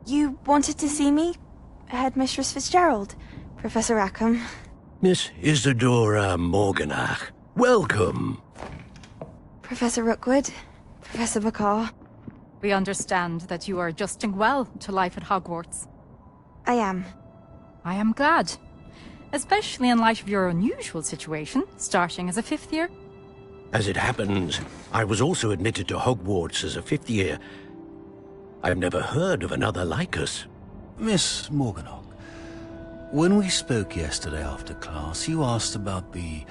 You wanted to see me? Headmistress Fitzgerald, Professor Rackham. Miss Isadora Morganach, welcome. Professor Rookwood, Professor Bakar. We understand that you are adjusting well to life at Hogwarts. I am. I am glad. Especially in light of your unusual situation, starting as a 5th year. As it happens, I was also admitted to Hogwarts as a 5th year. I've never heard of another like us. Miss Morganach, when we spoke yesterday after class, you asked about the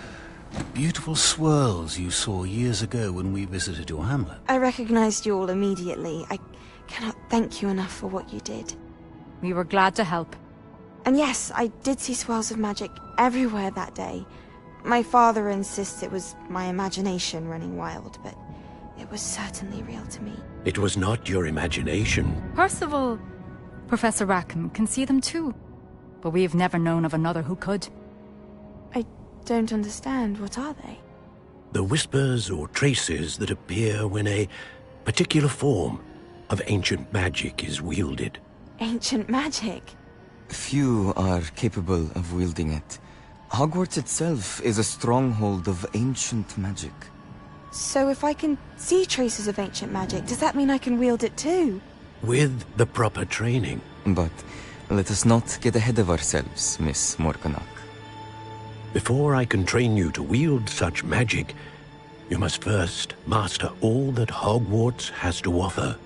beautiful swirls you saw years ago when we visited your hamlet. I recognized you all immediately. I cannot thank you enough for what you did. We were glad to help. And yes, I did see swirls of magic everywhere that day. My father insists it was my imagination running wild, but it was certainly real to me. It was not your imagination. Percival, Professor Rackham can see them too. But we've never known of another who could. I don't understand. What are they? The whispers or traces that appear when a particular form of ancient magic is wielded. Ancient magic? Few are capable of wielding it. Hogwarts itself is a stronghold of ancient magic. So if I can see traces of ancient magic, does that mean I can wield it too? With the proper training. But let us not get ahead of ourselves, Miss Morganach. Before I can train you to wield such magic, you must first master all that Hogwarts has to offer.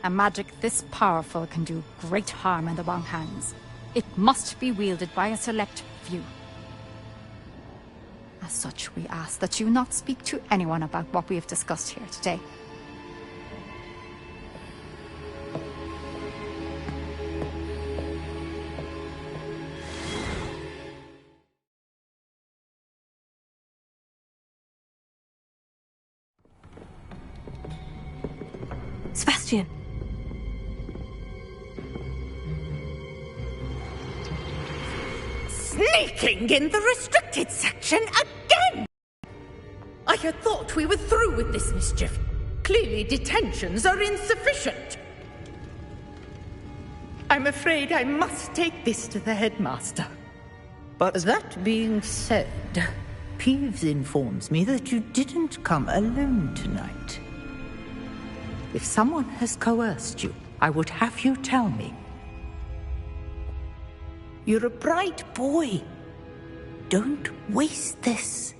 A magic this powerful can do great harm in the wrong hands. It must be wielded by a select few. As such, we ask that you not speak to anyone about what we have discussed here today. Sebastian! Sneaking in the restricted section again! I had thought we were through with this mischief. Clearly detentions are insufficient. I'm afraid I must take this to the headmaster. But that being said, Peeves informs me that you didn't come alone tonight. If someone has coerced you, I would have you tell me. You're a bright boy. Don't waste this.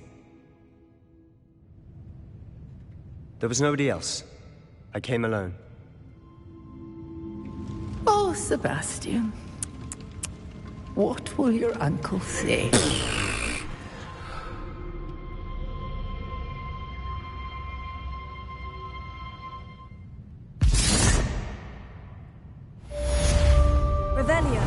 There was nobody else. I came alone. Oh, Sebastian. What will your uncle say? Revelio.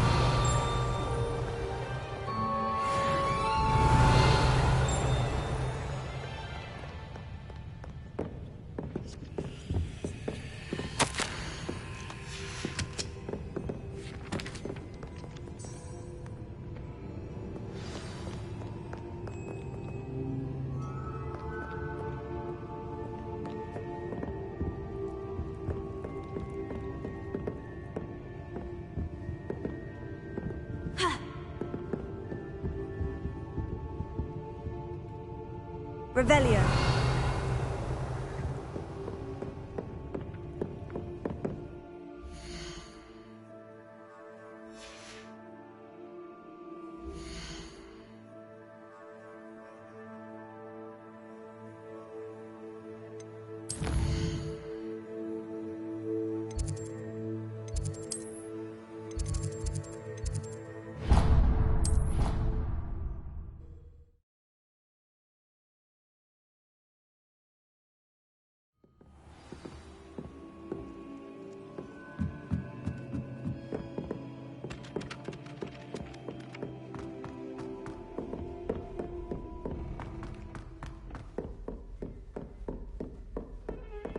Revelio.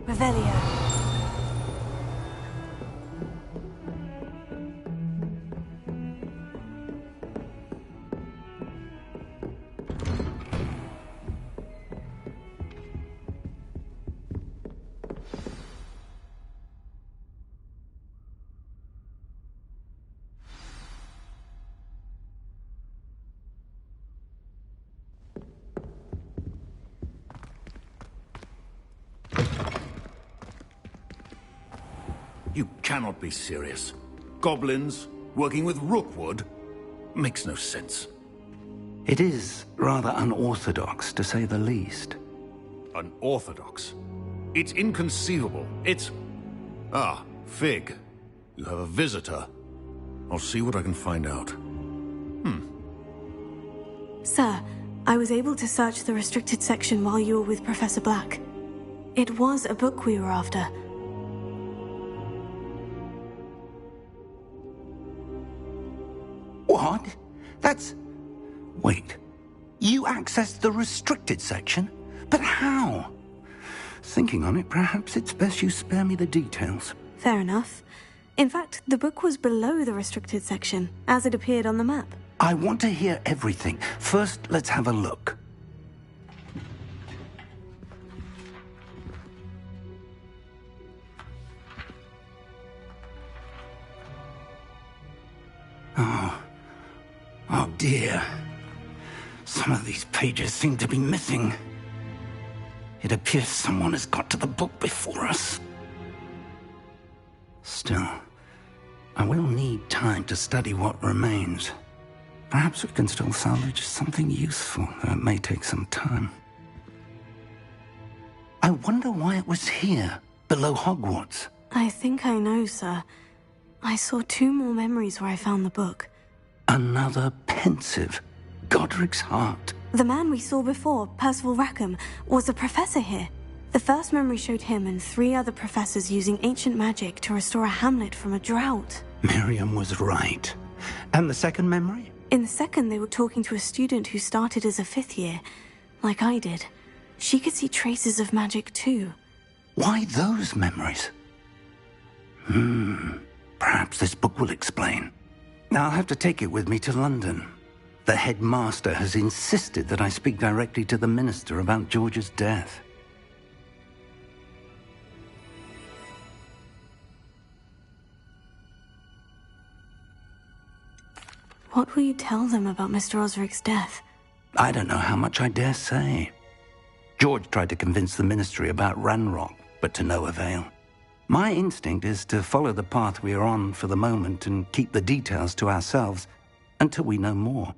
Revelio. You cannot be serious. Goblins, working with Rookwood? Makes no sense. It is rather unorthodox, to say the least. Unorthodox? It's inconceivable. It's... Ah, Fig. You have a visitor. I'll see what I can find out. Sir, I was able to search the restricted section while you were with Professor Black. It was a book we were after. What? That's... Wait. You accessed the restricted section? But how? Thinking on it, perhaps it's best you spare me the details. Fair enough. In fact, the book was below the restricted section, as it appeared on the map. I want to hear everything. First, let's have a look. Oh dear. Some of these pages seem to be missing. It appears someone has got to the book before us. Still, I will need time to study what remains. Perhaps we can still salvage something useful, though it may take some time. I wonder why it was here, below Hogwarts. I think I know, sir. I saw 2 more memories where I found the book. Another pensive. Godric's heart. The man we saw before, Percival Rackham, was a professor here. The first memory showed him and 3 other professors using ancient magic to restore a hamlet from a drought. Miriam was right. And the second memory? In the second, they were talking to a student who started as a 5th year, like I did. She could see traces of magic too. Why those memories? Perhaps this book will explain. Now I'll have to take it with me to London. The headmaster has insisted that I speak directly to the minister about George's death. What will you tell them about Mr. Osric's death? I don't know how much I dare say. George tried to convince the ministry about Ranrock, but to no avail. My instinct is to follow the path we are on for the moment and keep the details to ourselves until we know more.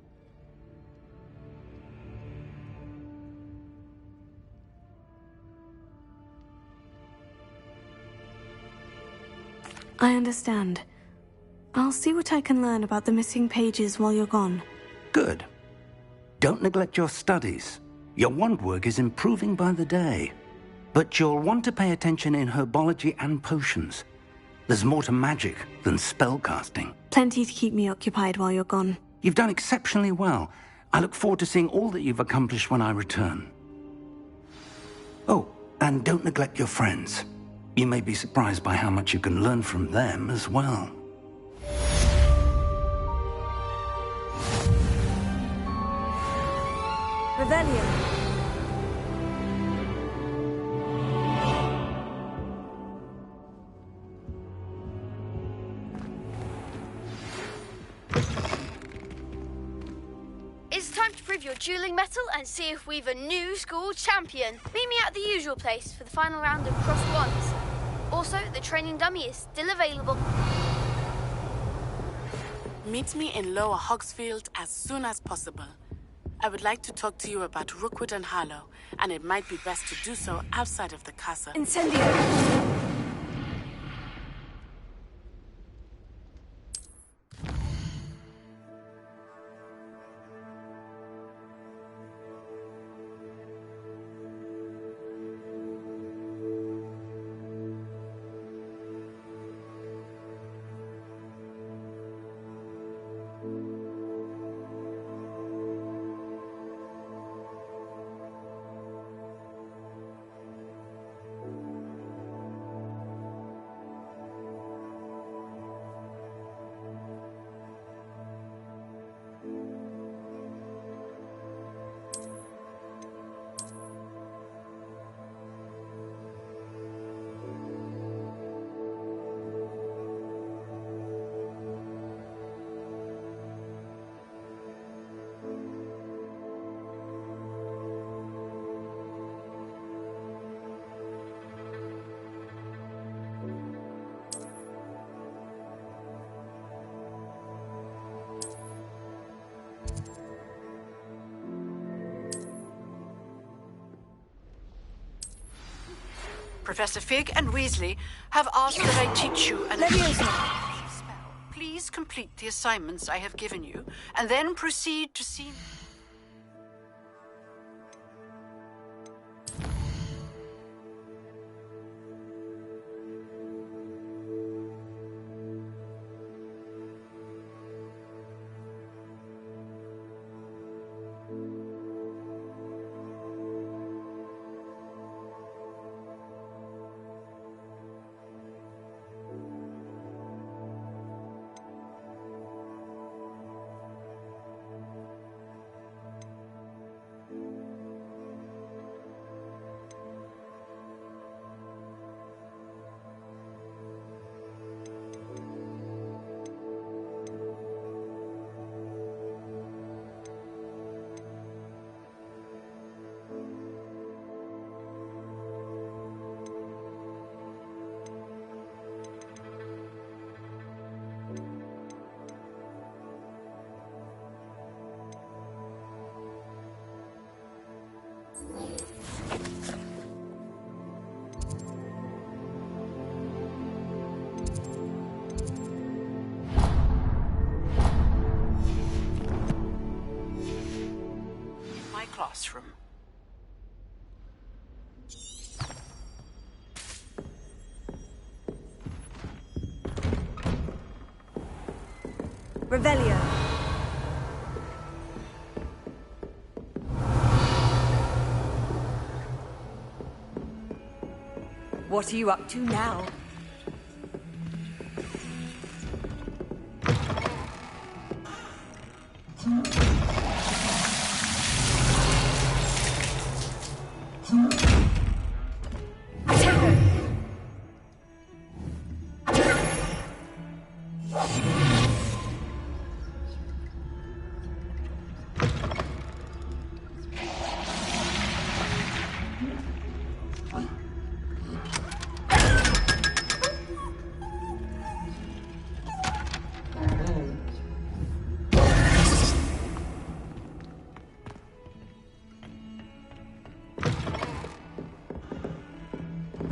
I understand. I'll see what I can learn about the missing pages while you're gone. Good. Don't neglect your studies. Your wand work is improving by the day. But you'll want to pay attention in herbology and potions. There's more to magic than spellcasting. Plenty to keep me occupied while you're gone. You've done exceptionally well. I look forward to seeing all that you've accomplished when I return. Oh, and don't neglect your friends. You may be surprised by how much you can learn from them as well. Revelio. It's time to prove your dueling mettle and see if we've a new school champion. Meet me at the usual place for the final round of crossed wands. Also, the training dummy is still available. Meet me in Lower Hogsfield as soon as possible. I would like to talk to you about Rookwood and Harlow, and it might be best to do so outside of the castle. Incendio! Professor Fig and Weasley have asked that I teach you an spell. Please complete the assignments I have given you, and then proceed to see... classroom. Revelio. What are you up to now?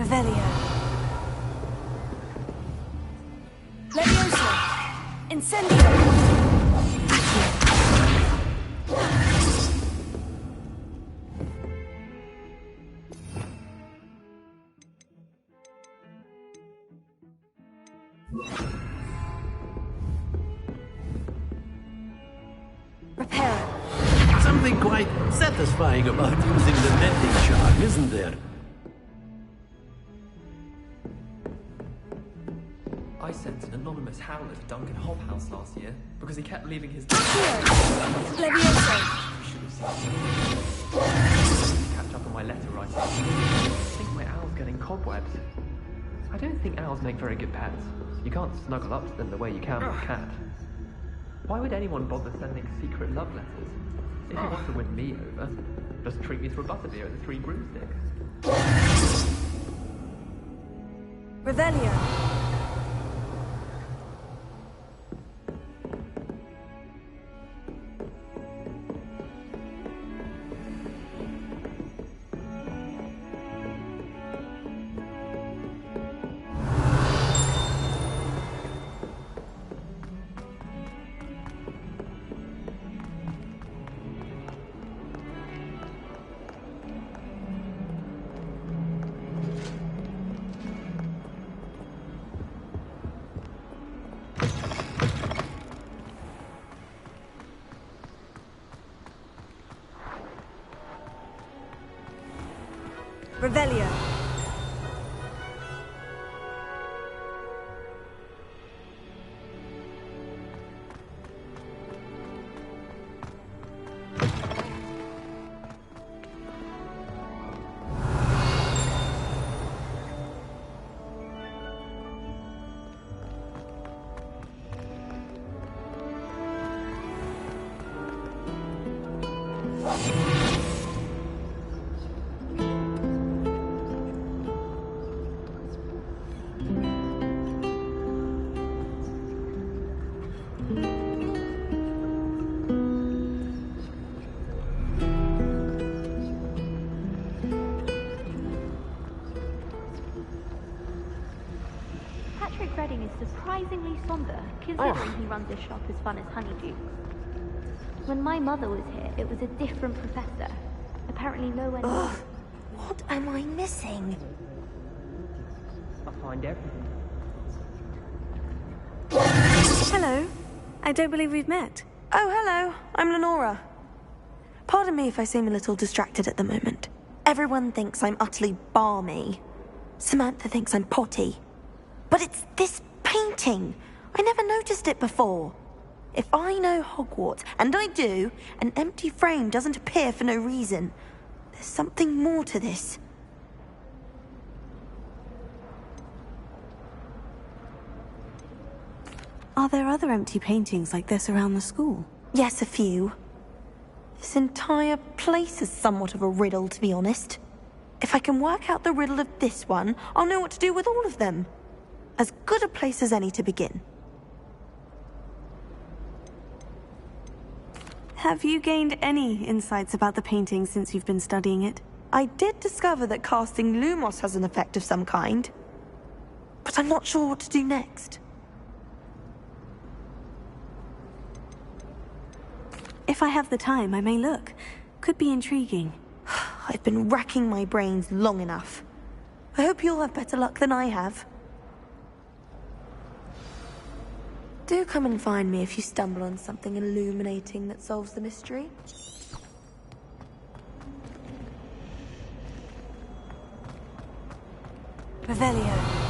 Revelio. Levioso. Incendio. Repair. Something quite satisfying about using the mending charm, isn't there? I sent an anonymous howler to Duncan Hobhouse last year because he kept leaving his... Levioso! Should have seen to catch up on my letter writing. I think my owl's getting cobwebs. I don't think owls make very good pets. You can't snuggle up to them the way you can with a cat. Why would anyone bother sending secret love letters? If you want to win me over, just treat me to a butterbeer at the Three Broomsticks. Revelio. Revelio. wonder, considering he runs a shop as fun as Honeydew. When my mother was here, it was a different professor. Apparently nowhere near. What am I missing? I'll find everything. Hello. I don't believe we've met. Oh, hello. I'm Lenora. Pardon me if I seem a little distracted at the moment. Everyone thinks I'm utterly balmy. Samantha thinks I'm potty. But it's this painting. I never noticed it before. If I know Hogwarts, and I do, an empty frame doesn't appear for no reason. There's something more to this. Are there other empty paintings like this around the school? Yes, a few. This entire place is somewhat of a riddle, to be honest. If I can work out the riddle of this one, I'll know what to do with all of them. As good a place as any to begin. Have you gained any insights about the painting since you've been studying it? I did discover that casting Lumos has an effect of some kind. But I'm not sure what to do next. If I have the time, I may look. Could be intriguing. I've been racking my brains long enough. I hope you'll have better luck than I have. Do come and find me if you stumble on something illuminating that solves the mystery. Revelio.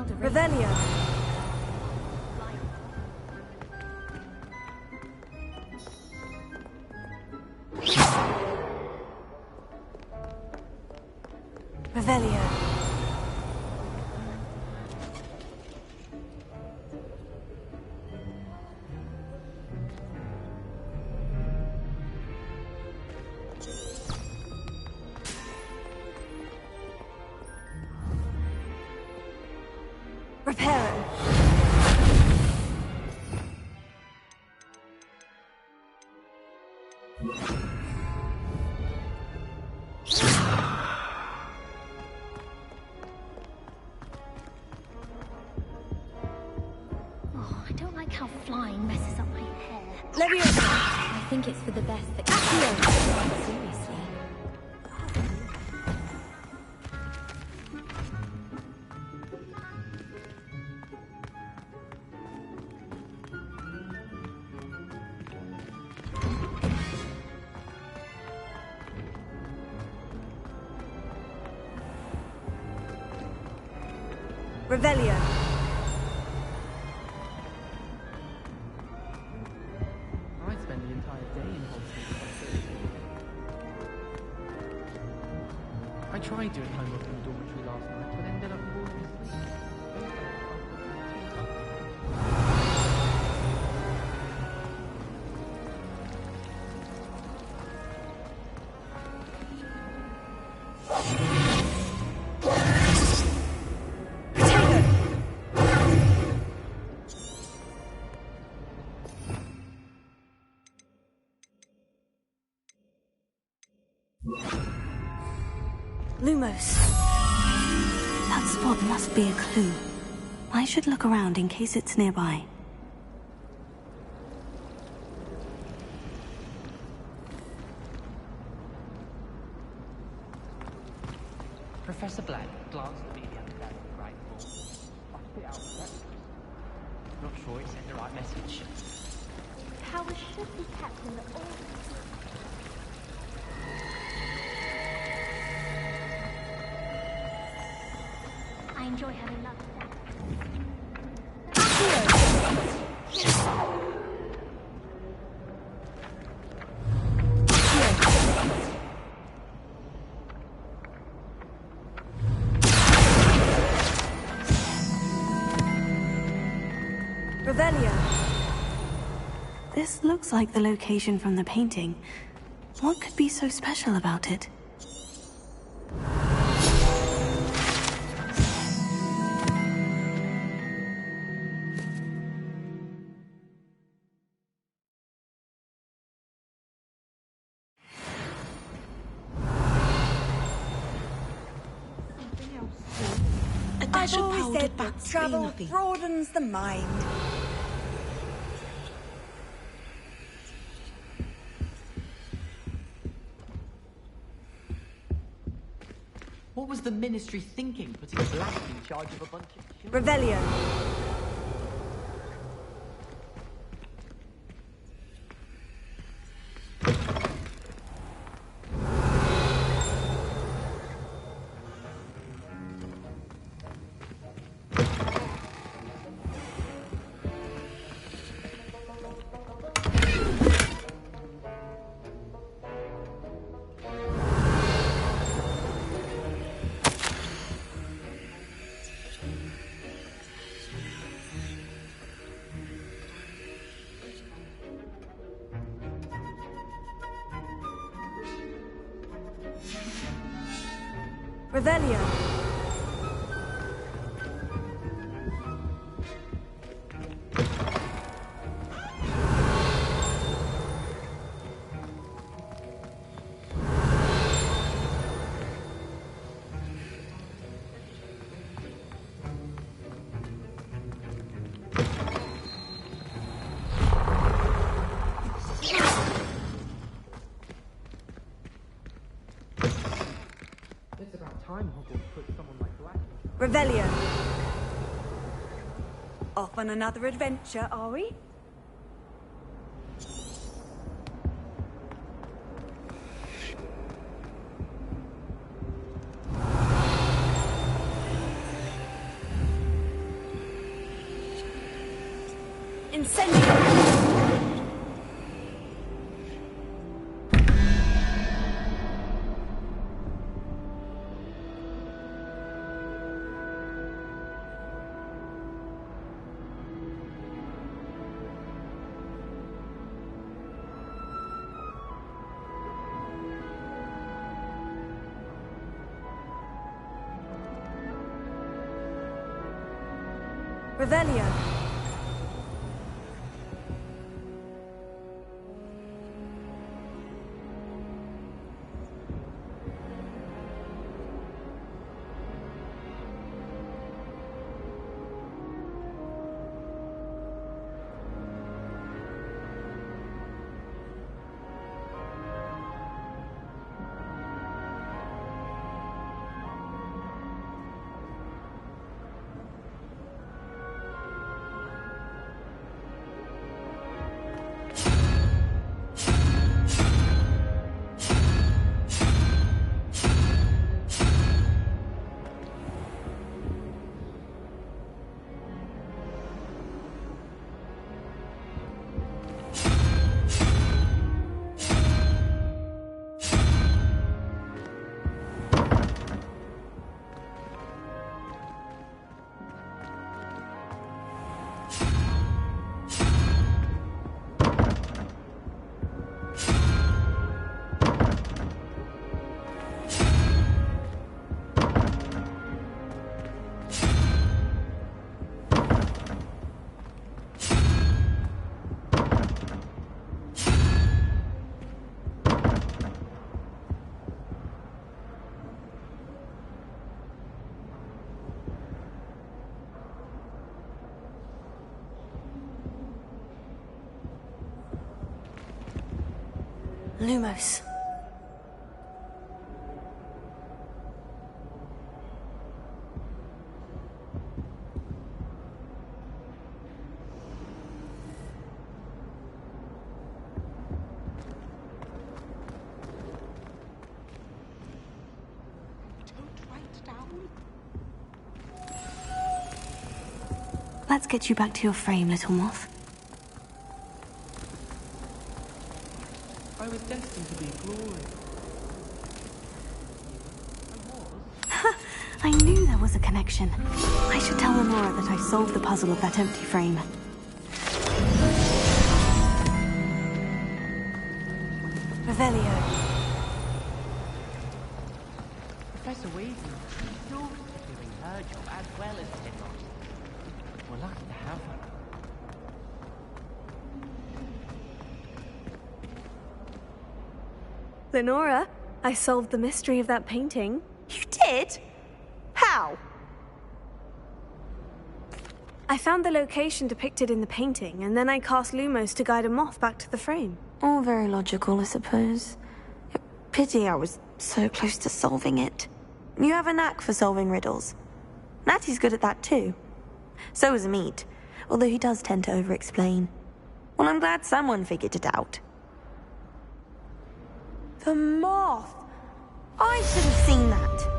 out of range. Revelio. Revelio. Reparo. Oh, I don't like how flying messes up my hair. Leviosa. I think it's for the best that can seriously. Revelio. I spend the entire day in Hogwarts. I tried doing homework in the dormitory last night, but ended up falling asleep. Lumos. That spot must be a clue. I should look around in case it's nearby. Professor Black glanced at me the other day on the grade board. I spit out the breakfast. Not sure it sent the right message. Powers should be kept in the order. I enjoy having love. Revelio. This looks like the location from the painting. What could be so special about it? I've always said that travel broadens the mind. What was the Ministry thinking, putting Black in charge of a bunch of children? Revelio. Revelio. It's about time Hogwarts put someone like Black in. Revelio. Off on another adventure, are we? Incendio! Revelio. Lumos. Let's get you back to your frame, little moth. I was destined to be glorious. I knew there was a connection. I should tell Lenora that I solved the puzzle of that empty frame. Revelio. Professor Weasley, she's still doing her job as well as Tedros. We're lucky to have her. Lenora, I solved the mystery of that painting. You did? How? I found the location depicted in the painting, and then I cast Lumos to guide a moth back to the frame. All very logical, I suppose. Pity I was so close to solving it. You have a knack for solving riddles. Natty's good at that too. So is Mead, although he does tend to over-explain. Well, I'm glad someone figured it out. The moth! I should have seen that.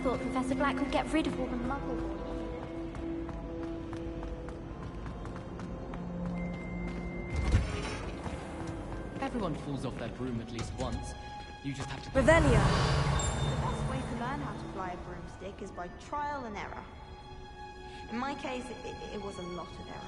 thought Professor Black would get rid of all the muggles. Everyone falls off their broom at least once. You just have to... Revelio! The best way to learn how to fly a broomstick is by trial and error. In my case, it was a lot of error.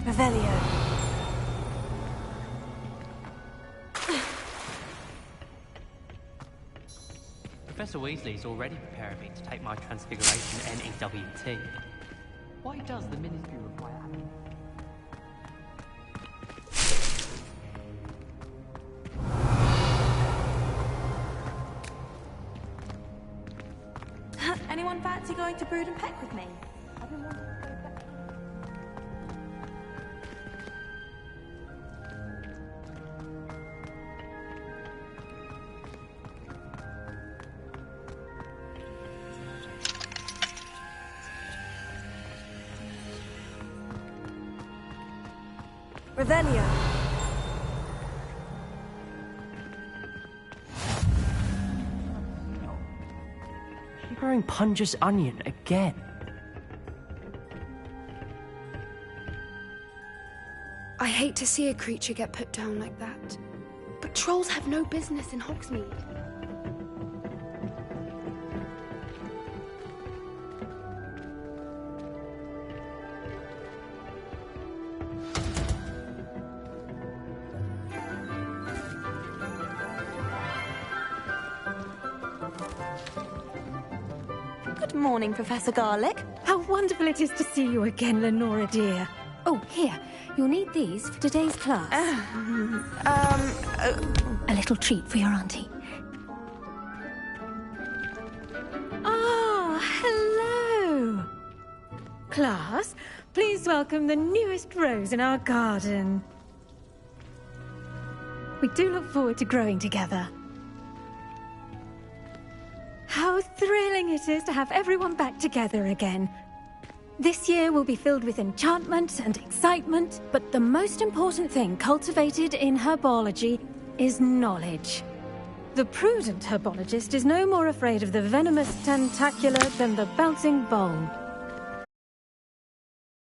Revelio. Professor Weasley's already preparing me to take my Transfiguration NEWT. Why does the Ministry require... Anyone fancy going to Brood and Peck with me? I've been wanting to go back. Revelio. She's growing Punger's onion again. I hate to see a creature get put down like that. But trolls have no business in Hogsmeade. Good morning, Professor Garlick. How wonderful it is to see you again, Lenora dear. Oh, here. You'll need these for today's class. A little treat for your auntie. Ah, hello. Class, please welcome the newest rose in our garden. We do look forward to growing together. How thrilling it is to have everyone back together again. This year will be filled with enchantment and excitement, but the most important thing cultivated in herbology is knowledge. The prudent herbologist is no more afraid of the venomous tentacular than the bouncing bulb.